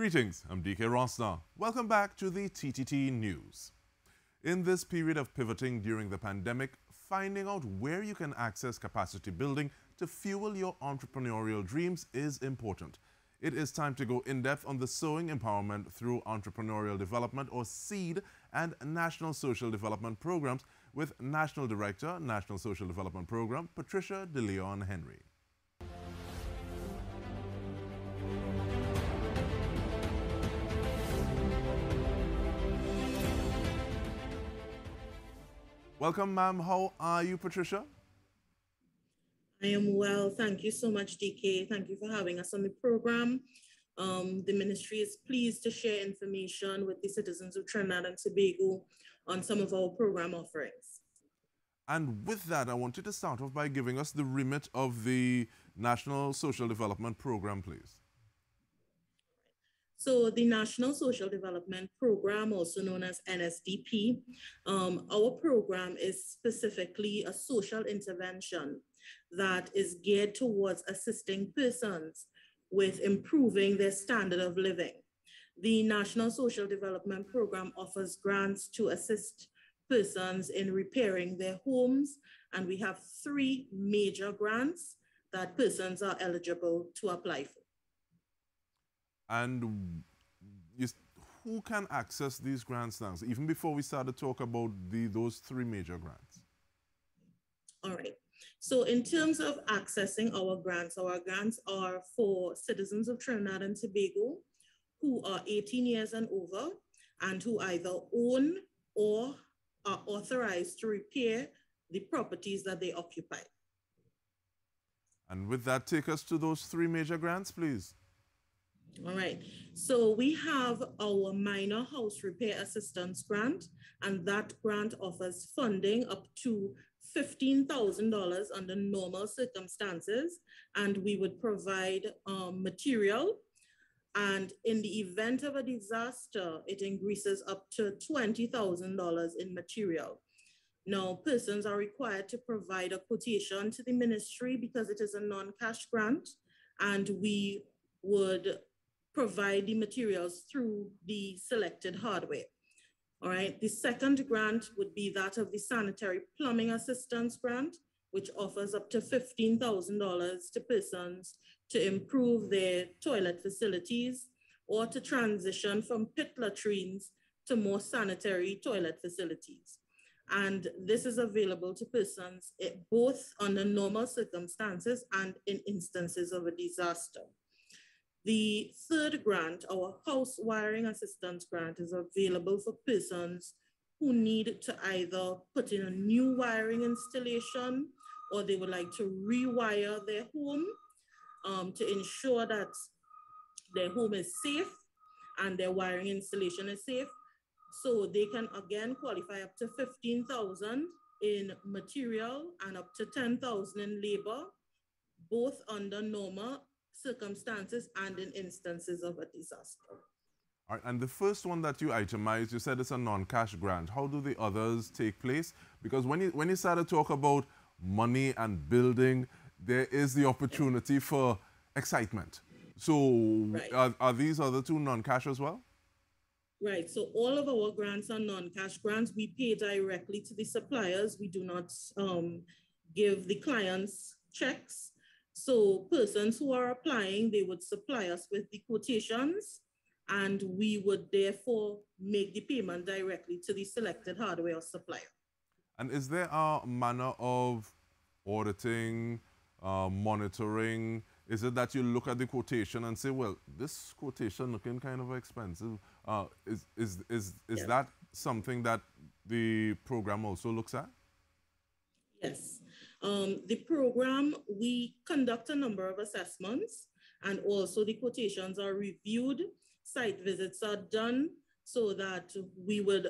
Greetings, I'm Dike Rostant. Welcome back to the TTT News. In this period of pivoting during the pandemic, finding out where you can access capacity building to fuel your entrepreneurial dreams is important. It is time to go in-depth on the Sowing Empowerment through Entrepreneurial Development or SEED and National Social Development Programs with National Director, National Social Development Program, Patricia de Leon Henry. Welcome, ma'am. How are you, Patricia? I am well. Thank you so much, DK. Thank you for having us on the program. The ministry is pleased to share information with the citizens of Trinidad and Tobago on some of our program offerings. And with that, I want you to start off by giving us the remit of the National Social Development Program, please. So the National Social Development Program, also known as NSDP, our program is specifically a social intervention that is geared towards assisting persons with improving their standard of living. The National Social Development Program offers grants to assist persons in repairing their homes, and we have 3 major grants that persons are eligible to apply for. And who can access these grants now? So even before we start to talk about those 3 major grants. All right. So in terms of accessing our grants are for citizens of Trinidad and Tobago who are 18 years and over and who either own or are authorized to repair the properties that they occupy. And with that, take us to those 3 major grants, please. All right, so we have our minor house repair assistance grant, and that grant offers funding up to $15,000 under normal circumstances, and we would provide material. And in the event of a disaster, it increases up to $20,000 in material. Now, persons are required to provide a quotation to the ministry because it is a non-cash grant, and we would provide the materials through the selected hardware. All right, the second grant would be that of the Sanitary Plumbing Assistance Grant, which offers up to $15,000 to persons to improve their toilet facilities or to transition from pit latrines to more sanitary toilet facilities. And this is available to persons both under normal circumstances and in instances of a disaster. The third grant, our house wiring assistance grant, is available for persons who need to either put in a new wiring installation or they would like to rewire their home to ensure that their home is safe and their wiring installation is safe. So they can again qualify up to $15,000 in material and up to $10,000 in labor, both under normal circumstances and in instances of a disaster. All right, and the first one that you itemized, you said it's a non-cash grant. How do the others take place? Because when you start to talk about money and building, there is the opportunity for excitement. So right. Are these other 2 non-cash as well? Right, so all of our grants are non-cash grants. We pay directly to the suppliers. We do not give the clients checks. So persons who are applying, they would supply us with the quotations and we would therefore make the payment directly to the selected hardware supplier. And is there a manner of auditing, monitoring? Is it that you look at the quotation and say, well, this quotation looking kind of expensive? Is yeah. that something that the program also looks at? Yes. The program, we conduct a number of assessments and also the quotations are reviewed, site visits are done so that we would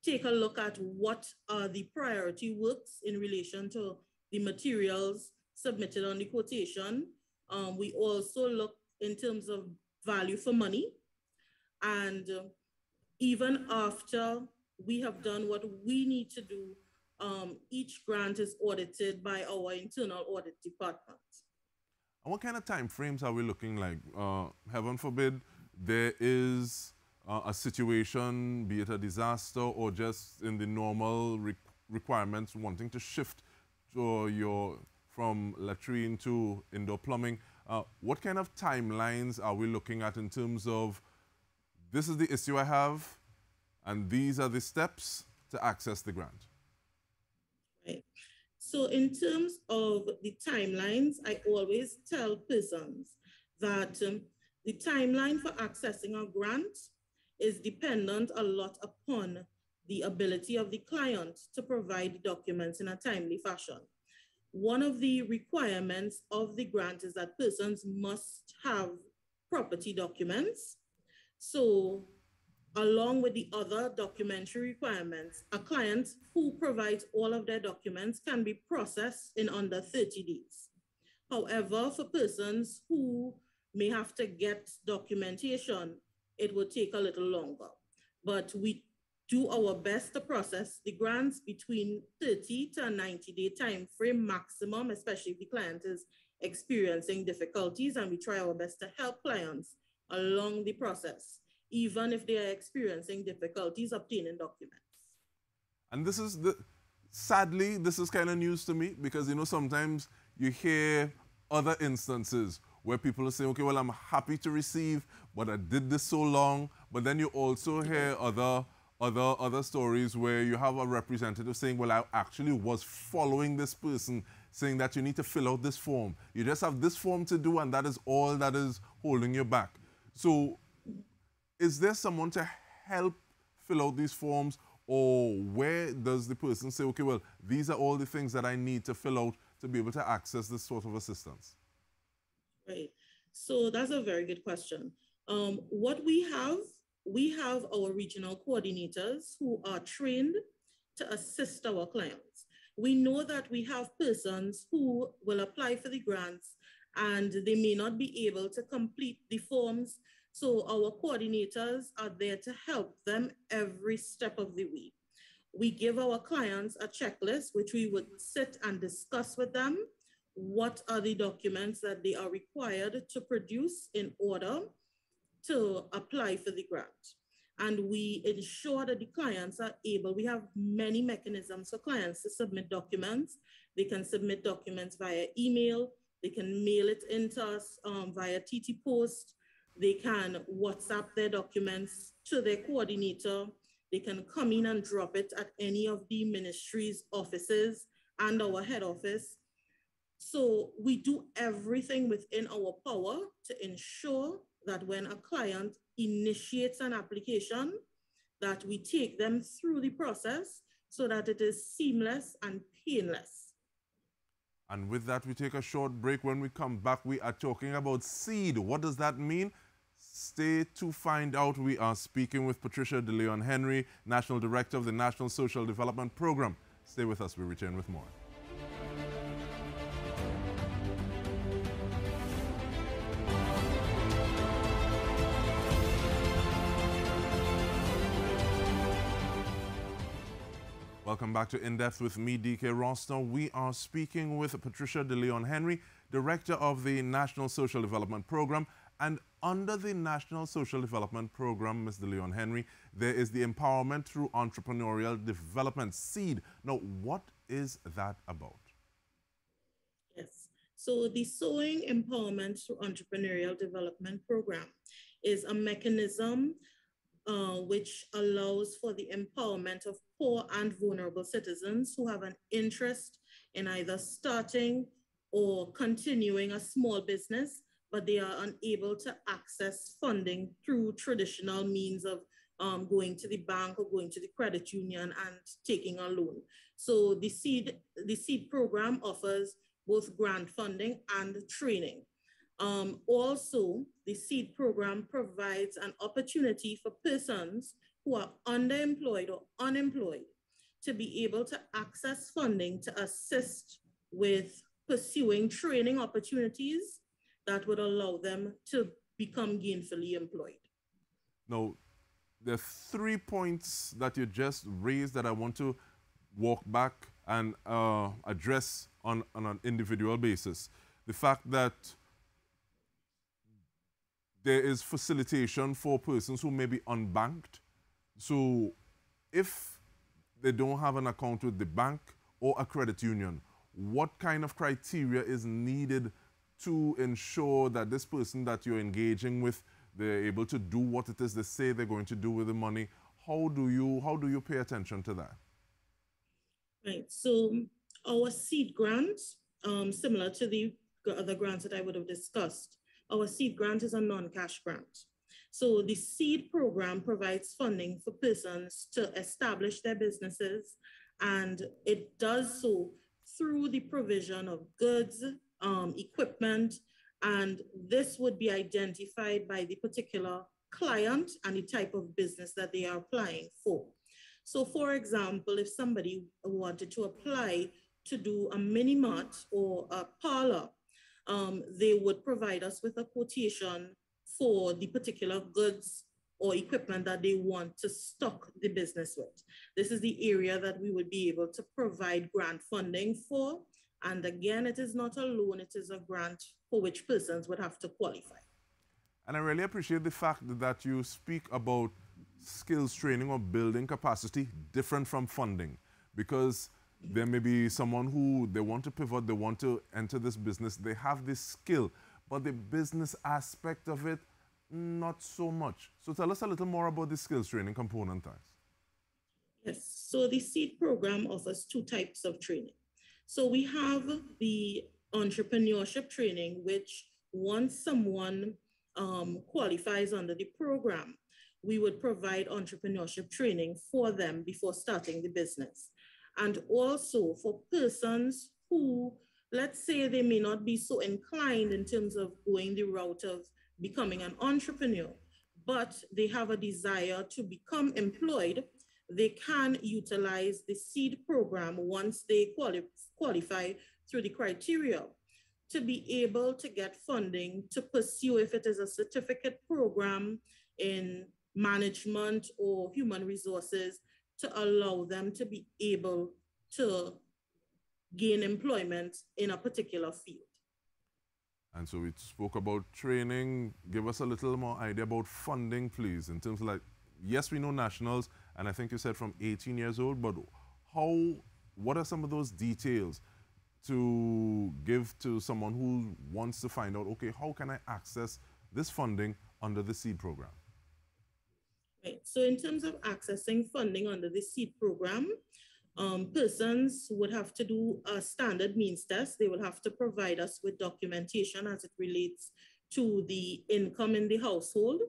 take a look at what are the priority works in relation to the materials submitted on the quotation. We also look in terms of value for money, and even after we have done what we need to do, each grant is audited by our internal audit department. And what kind of time frames are we looking like? Heaven forbid, there is a situation, be it a disaster or just in the normal requirements, wanting to shift to from latrine to indoor plumbing, what kind of timelines are we looking at in terms of this is the issue I have and these are the steps to access the grant? Right. So in terms of the timelines, I always tell persons that the timeline for accessing a grant is dependent a lot upon the ability of the client to provide documents in a timely fashion. One of the requirements of the grant is that persons must have property documents. So along with the other documentary requirements, a client who provides all of their documents can be processed in under 30 days. However, for persons who may have to get documentation, it will take a little longer. But we do our best to process the grants between 30 to a 90-day time frame maximum, especially if the client is experiencing difficulties, and we try our best to help clients along the process, even if they are experiencing difficulties obtaining documents. And this is sadly, this is kind of news to me because, you know, sometimes you hear other instances where people are saying, okay, well, I'm happy to receive, but I did this so long. But then you also hear other stories where you have a representative saying, well, I actually was following this person, saying that you need to fill out this form. You just have this form to do, and that is all that is holding you back. So is there someone to help fill out these forms, or where does the person say, okay, well, these are all the things that I need to fill out to be able to access this sort of assistance? Right. So that's a very good question. What we have our regional coordinators who are trained to assist our clients. We know that we have persons who will apply for the grants and they may not be able to complete the forms. So our coordinators are there to help them every step of the way. We give our clients a checklist, which we would sit and discuss with them. What are the documents that they are required to produce in order to apply for the grant? And we ensure that the clients are able, we have many mechanisms for clients to submit documents. They can submit documents via email. They can mail it into us via TT Post. They can WhatsApp their documents to their coordinator. They can come in and drop it at any of the ministry's offices and our head office. So we do everything within our power to ensure that when a client initiates an application, that we take them through the process so that it is seamless and painless. And with that, we take a short break. When we come back, we are talking about seed. What does that mean? Stay to find out. We are speaking with Patricia De Leon Henry, National Director of the National Social Development Program. Stay with us. We return with more. Welcome back to In Depth with me, Dike Rostant. We are speaking with Patricia De Leon Henry, Director of the National Social Development Program. And under the National Social Development Program, Ms. De Leon Henry, there is the Empowerment Through Entrepreneurial Development, SEED. Now, what is that about? Yes. So the Sowing Empowerment Through Entrepreneurial Development Program is a mechanism which allows for the empowerment of poor and vulnerable citizens who have an interest in either starting or continuing a small business, but they are unable to access funding through traditional means of going to the bank or going to the credit union and taking a loan. So the SEED program offers both grant funding and training. Also, the SEED program provides an opportunity for persons who are underemployed or unemployed to be able to access funding to assist with pursuing training opportunities that would allow them to become gainfully employed. Now, there are 3 points that you just raised that I want to walk back and address on an individual basis. The fact that there is facilitation for persons who may be unbanked. So if they don't have an account with the bank or a credit union, what kind of criteria is needed to ensure that this person that you're engaging with, they're able to do what it is they say they're going to do with the money? How do you pay attention to that? Right. So our seed grant, similar to the other grants that I would have discussed, our seed grant is a non-cash grant. So the seed program provides funding for persons to establish their businesses, and it does so through the provision of goods, equipment, and this would be identified by the particular client and the type of business that they are applying for. So for example, if somebody wanted to apply to do a mini mart or a parlor, they would provide us with a quotation for the particular goods or equipment that they want to stock the business with. This is the area that we would be able to provide grant funding for. And again, it is not a loan, it is a grant for which persons would have to qualify. And I really appreciate the fact that you speak about skills training or building capacity different from funding, because there may be someone who they want to pivot, they want to enter this business, they have this skill, but the business aspect of it, not so much. So tell us a little more about the skills training component. Yes, so the SEED program offers two types of training. So we have the entrepreneurship training, which once someone qualifies under the program, we would provide entrepreneurship training for them before starting the business. And also for persons who, let's say they may not be so inclined in terms of going the route of becoming an entrepreneur, but they have a desire to become employed, they can utilize the SEED program once they qualify through the criteria to be able to get funding to pursue, if it is a certificate program in management or human resources, to allow them to be able to gain employment in a particular field. And so we spoke about training. Give us a little more idea about funding, please, in terms of, like, yes, we know nationals, and I think you said from 18 years old, but what are some of those details to give to someone who wants to find out, okay, how can I access this funding under the SEED program? Right, so in terms of accessing funding under the SEED program, persons would have to do a standard means test. They will have to provide us with documentation as it relates to the income in the household.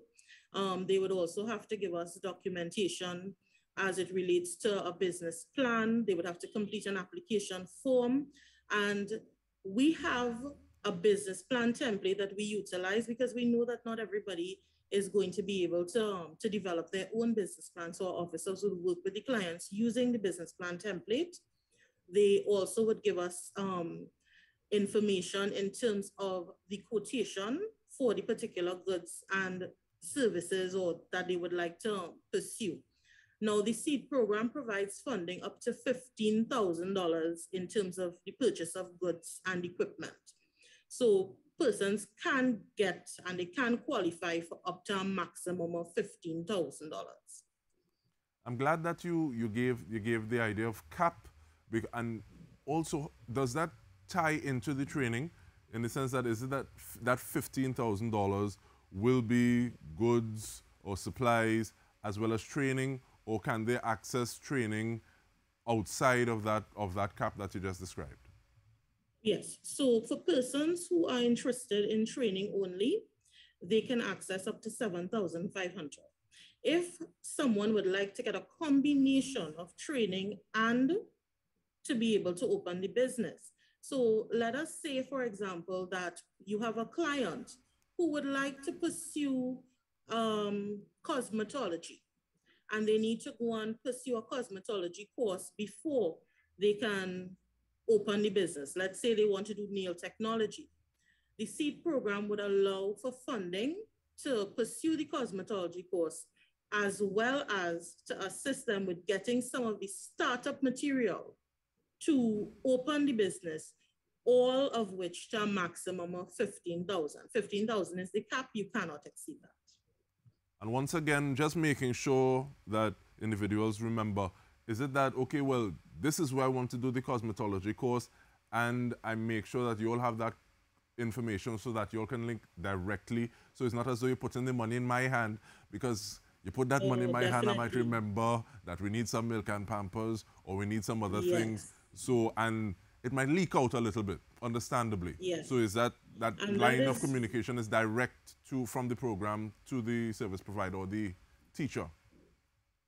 They would also have to give us documentation as it relates to a business plan. They would have to complete an application form. And we have a business plan template that we utilize because we know that not everybody is going to be able to develop their own business plan. So our officers would work with the clients using the business plan template. They also would give us information in terms of the quotation for the particular goods and services or that they would like to pursue. Now, the SEED program provides funding up to $15,000 in terms of the purchase of goods and equipment. So persons can get and they can qualify for up to a maximum of $15,000. I'm glad that you gave the idea of cap, and also does that tie into the training in the sense that is it that $15,000 will be goods or supplies as well as training, or can they access training outside of that cap that you just described? Yes, so for persons who are interested in training only, they can access up to $7,500. If someone would like to get a combination of training and to be able to open the business. So let us say, for example, that you have a client who would like to pursue cosmetology, and they need to go and pursue a cosmetology course before they can open the business. Let's say they want to do nail technology. The SEED program would allow for funding to pursue the cosmetology course, as well as to assist them with getting some of the startup material to open the business all of which to a maximum of 15,000. 15,000 is the cap, you cannot exceed that. And once again, just making sure that individuals remember, is it that, okay, well, this is where I want to do the cosmetology course, and I make sure that you all have that information so that you all can link directly. So it's not as though you're putting the money in my hand, because you put that money in my hand, I might remember that we need some milk and Pampers, or we need some other things. So, and it might leak out a little bit, understandably. Yes. So is that line of communication is direct from the program to the service provider or the teacher?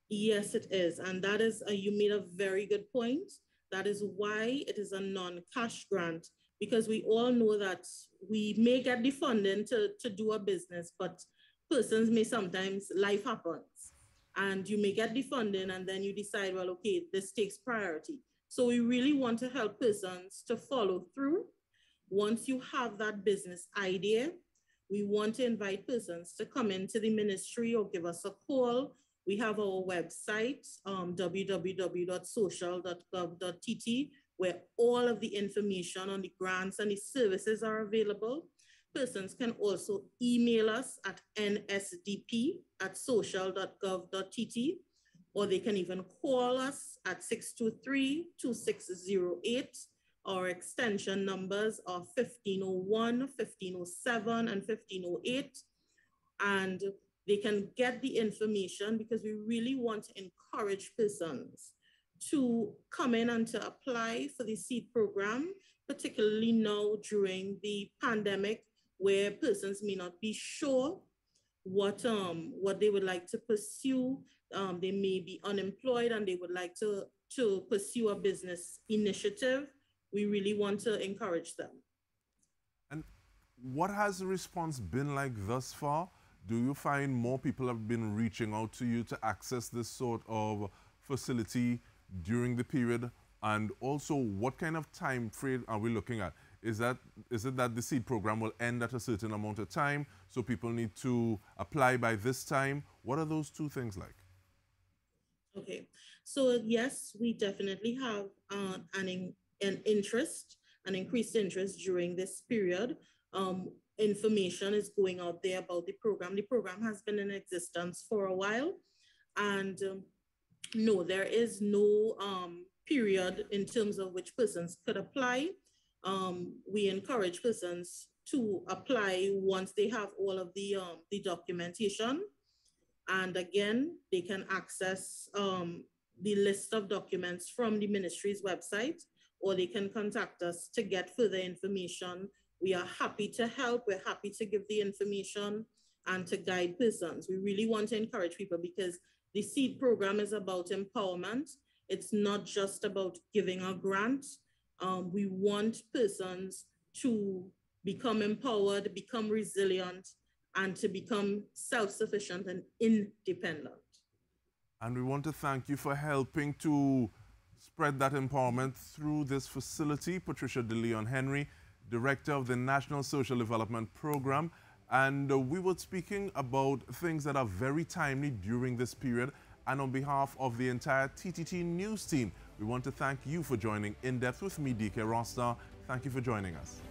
Yes, it is. And that is, you made a very good point. That is why it is a non-cash grant, because we all know that we may get the funding to do a business, but persons may sometimes, life happens, and you may get the funding and then you decide, well, okay, this takes priority. So we really want to help persons to follow through. Once you have that business idea, we want to invite persons to come into the ministry or give us a call. We have our website, www.social.gov.tt, where all of the information on the grants and the services are available. Persons can also email us at nsdp@social.gov.tt, or they can even call us at 623-2608. Our extension numbers are 1501, 1507, and 1508. And they can get the information, because we really want to encourage persons to come in and to apply for the seed program, particularly now during the pandemic, where persons may not be sure what they would like to pursue. They may be unemployed and they would like to pursue a business initiative. We really want to encourage them. And what has the response been like thus far? Do you find more people have been reaching out to you to access this sort of facility during the period? And also, what kind of time frame are we looking at? Is it that the seed program will end at a certain amount of time, so people need to apply by this time? What are those two things like? Okay, so yes, we definitely have an increased interest during this period. Information is going out there about the program. The program has been in existence for a while, and no, there is no period in terms of which persons could apply. We encourage persons to apply once they have all of the documentation. And again, they can access the list of documents from the ministry's website, or they can contact us to get further information. We are happy to help. We're happy to give the information and to guide persons. We really want to encourage people, because the seed program is about empowerment. It's not just about giving a grant. We want persons to become empowered, become resilient, and to become self-sufficient and independent. And we want to thank you for helping to spread that empowerment through this facility. Patricia De Leon Henry, Director of the National Social Development Program. And we were speaking about things that are very timely during this period. And on behalf of the entire TTT News team, we want to thank you for joining In Depth with me, Dike Rostant. Thank you for joining us.